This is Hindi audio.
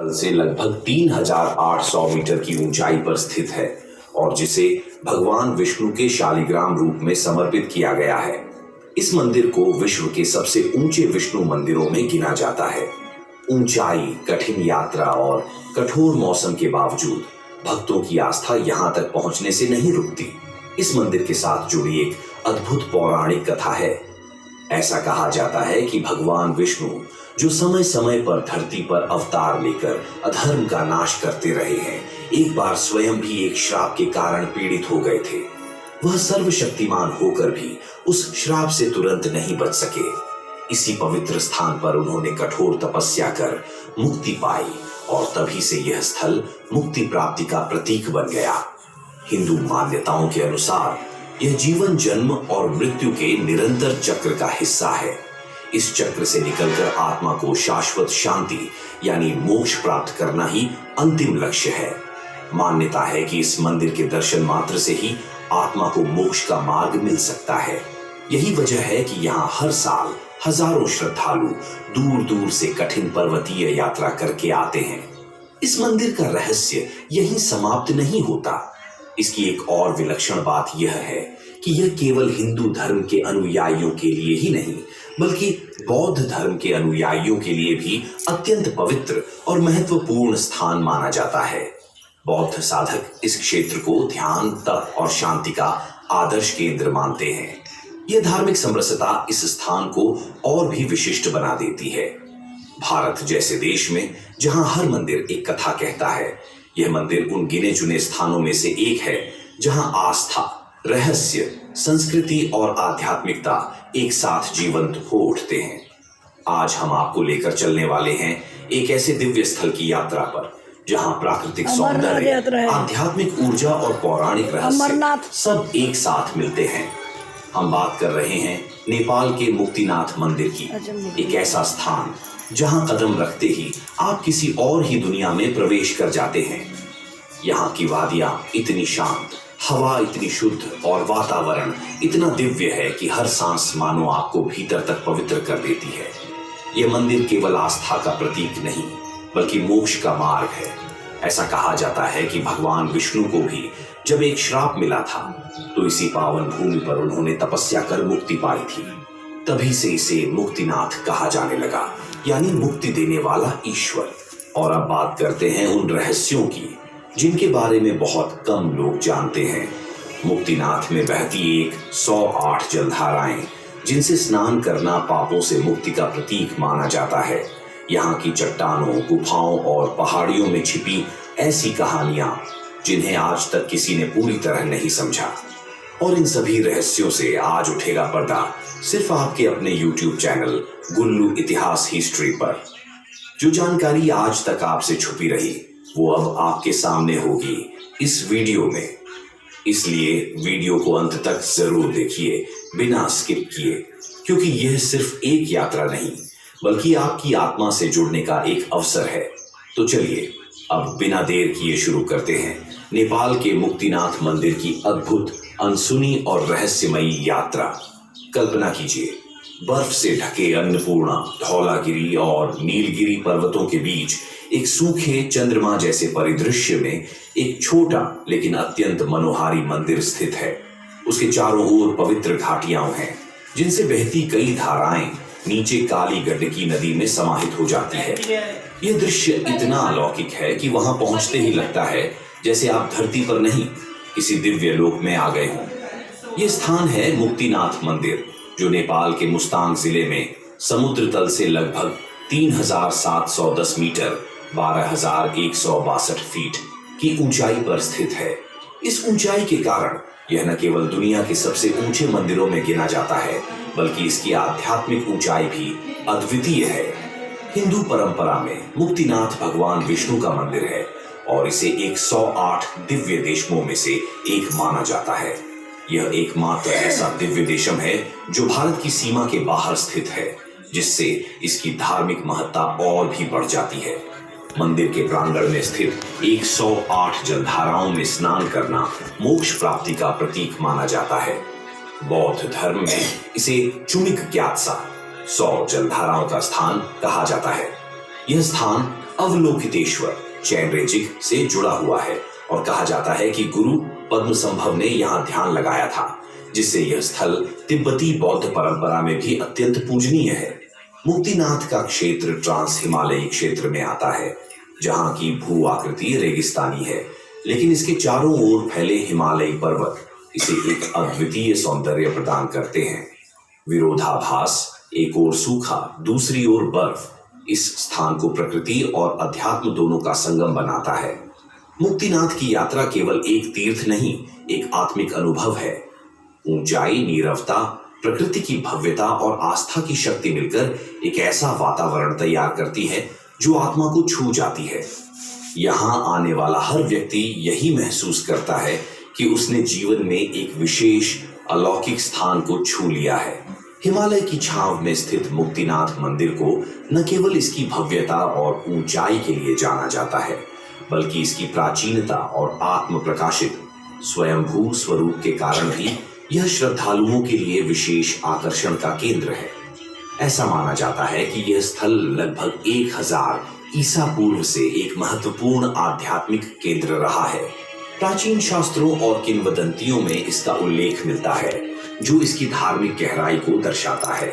तल से लगभग 3800 मीटर की ऊंचाई पर स्थित है और जिसे भगवान विष्णु के शालिग्राम रूप में समर्पित किया गया है। इस मंदिर को विश्व के सबसे ऊंचे विष्णु मंदिरों में गिना जाता है। ऊंचाई, कठिन यात्रा और कठोर मौसम के बावजूद भक्तों की आस्था यहां तक पहुंचने से नहीं रुकती। इस मंदिर के साथ जुड़ी एक अद्भुत पौराणिक कथा है। ऐसा कहा जाता है कि भगवान विष्णु, जो समय समय पर धरती पर अवतार लेकर अधर्म का नाश करते रहे हैं, एक बार स्वयं भी एक श्राप के कारण पीड़ित हो गए थे। वह सर्वशक्तिमान होकर भी उस श्राप से तुरंत नहीं बच सके। इसी पवित्र स्थान पर उन्होंने कठोर तपस्या कर मुक्ति पाई और तभी से यह स्थल मुक्ति प्राप्ति का प्रतीक बन गया। हिंदू मान्यताओं के अनुसार यह जीवन, जन्म और मृत्यु के निरंतर चक्र का हिस्सा है। इस चक्र से निकलकर आत्मा को शाश्वत शांति यानी मोक्ष प्राप्त करना ही अंतिम लक्ष्य है। मान्यता है कि इस मंदिर के दर्शन मात्र से ही आत्मा को मोक्ष का मार्ग मिल सकता है। यही वजह है कि यहाँ हर साल हजारों श्रद्धालु दूर दूर से कठिन पर्वतीय यात्रा करके आते हैं। इस मंदिर का रहस्य यहीं समाप्त नहीं होता। इसकी एक और विलक्षण बात यह है कि यह केवल हिंदू धर्म के अनुयायियों के लिए ही नहीं, बल्कि बौद्ध धर्म के अनुयायियों के लिए भी अत्यंत पवित्र और महत्वपूर्ण स्थान माना जाता है। बौद्ध साधक इस क्षेत्र को ध्यान, तप और शांति का आदर्श केंद्र मानते हैं। यह धार्मिक समरसता इस स्थान को और भी विशिष्ट बना देती है। भारत जैसे देश में जहां हर मंदिर एक कथा कहता है, यह मंदिर उन गिने चुने स्थानों में से एक है जहां आस्था, रहस्य, संस्कृति और आध्यात्मिकता एक साथ जीवंत हो उठते हैं। आज हम आपको लेकर चलने वाले हैं एक ऐसे दिव्य स्थल की यात्रा पर जहां प्राकृतिक सौंदर्य, आध्यात्मिक ऊर्जा और पौराणिक रहस्य सब एक साथ मिलते हैं। हम बात कर रहे हैं नेपाल के मुक्तिनाथ मंदिर की, एक ऐसा स्थान जहां कदम रखते ही आप किसी और ही दुनिया में प्रवेश कर जाते हैं। यहाँ की वादियां इतनी शांत, हवा इतनी शुद्ध और वातावरण इतना दिव्य है कि हर सांस मानो आपको भीतर तक पवित्र कर देती है। यह मंदिर केवल आस्था का प्रतीक नहीं, बल्कि मोक्ष का मार्ग है। ऐसा कहा जाता है कि भगवान विष्णु को भी जब एक श्राप मिला था, तो इसी पावन भूमि पर उन्होंने तपस्या कर मुक्ति पाई थी। तभी से इसे मुक्तिनाथ कहा जाने लगा, यानी मुक्ति देने वाला ईश्वर। और अब बात करते हैं उन रहस्यों की जिनके बारे में बहुत कम लोग जानते हैं। मुक्तिनाथ में बहती एक 108 जलधाराएं, जिनसे स्नान करना पापों से मुक्ति का प्रतीक माना जाता है। यहाँ की चट्टानों, गुफाओं और पहाड़ियों में छिपी ऐसी कहानियां जिन्हें आज तक किसी ने पूरी तरह नहीं समझा। और इन सभी रहस्यों से आज उठेगा पर्दा सिर्फ आपके अपने YouTube चैनल गुल्लू इतिहास हिस्ट्री पर। जो जानकारी आज तक आपसे छुपी रही, वो अब आपके सामने होगी इस वीडियो में। इसलिए वीडियो को अंत तक जरूर देखिए, बिना स्किप किए, क्योंकि यह सिर्फ एक यात्रा नहीं, बल्कि आपकी आत्मा से जुड़ने का एक अवसर है। तो चलिए अब बिना देर किए शुरू करते हैं नेपाल के मुक्तिनाथ मंदिर की अद्भुत, अनसुनी और रहस्यमयी यात्रा। कल्पना कीजिए, बर्फ से ढके अन्नपूर्णा, धौलागिरी और नीलगिरी पर्वतों के बीच एक सूखे चंद्रमा जैसे परिदृश्य में एक छोटा लेकिन अत्यंत मनोहारी मंदिर स्थित है। उसके चारों ओर पवित्र घाटियां हैं, जिनसे बहती कई धाराएं नीचे काली गंडकी नदी में समाहित हो जाती है। यह दृश्य इतना अलौकिक है कि वहां पहुंचते ही लगता है जैसे आप धरती पर नहीं, किसी दिव्य लोक में आ गए हों। यह स्थान है मुक्तिनाथ मंदिर, जो नेपाल के मुस्तांग जिले में समुद्र तल से लगभग 3710 मीटर 12,162 फीट की ऊंचाई पर स्थित है। इस ऊंचाई के कारण यह न केवल दुनिया के सबसे ऊंचे मंदिरों में गिना जाता है, बल्कि इसकी आध्यात्मिक ऊंचाई भी अद्वितीय है। हिंदू परंपरा में मुक्तिनाथ भगवान विष्णु का मंदिर है और इसे 108 दिव्य देशमों में से एक माना जाता है। यह एकमात्र ऐसा दिव्य देशम है जो भारत की सीमा के बाहर स्थित है, जिससे इसकी धार्मिक महत्ता और भी बढ़ जाती है। मंदिर के प्रांगण में स्थित 108 जलधाराओं में स्नान करना मोक्ष प्राप्ति का प्रतीक माना जाता है। बौद्ध धर्म में इसे चुमिक ग्यात्सा 100 जलधाराओं का स्थान कहा जाता है। यह स्थान अवलोकितेश्वर चैनरेजिक से जुड़ा हुआ है और कहा जाता है कि गुरु पद्मसंभव ने यहाँ ध्यान लगाया था, जिससे यह स्थल तिब्बती बौद्ध परंपरा में भी अत्यंत पूजनीय है। मुक्तिनाथ का क्षेत्र ट्रांस हिमालयी क्षेत्र में आता है, जहाँ की भू आकृति रेगिस्तानी है, लेकिन इसके चारों ओर फैले हिमालयी पर्वत इसे एक अद्वितीय सौंदर्य प्रदान करते हैं। विरोधाभास, एक ओर सूखा दूसरी ओर बर्फ, इस स्थान को प्रकृति और अध्यात्म दोनों का संगम बनाता है। मुक्तिनाथ की यात्रा केवल एक तीर्थ नहीं, एक आत्मिक अनुभव है। ऊंचाई, नीरवता, प्रकृति की भव्यता और आस्था की शक्ति मिलकर एक ऐसा वातावरण तैयार करती है जो आत्मा को छू जाती है। यहाँ आने वाला हर व्यक्ति यही महसूस करता है कि उसने जीवन में एक विशेष अलौकिक स्थान को छू लिया है। हिमालय की छांव में स्थित मुक्तिनाथ मंदिर को न केवल इसकी भव्यता और ऊंचाई के लिए जाना जाता है, बल्कि इसकी प्राचीनता और आत्म प्रकाशित स्वयंभू स्वरूप के कारण भी यह श्रद्धालुओं के लिए विशेष आकर्षण का केंद्र है। ऐसा माना जाता है कि यह स्थल लगभग 1000 ईसा पूर्व से एक महत्वपूर्ण आध्यात्मिक केंद्र रहा है। प्राचीन शास्त्रों और किंवदंतियों में इसका उल्लेख मिलता है, जो इसकी धार्मिक गहराई को दर्शाता है।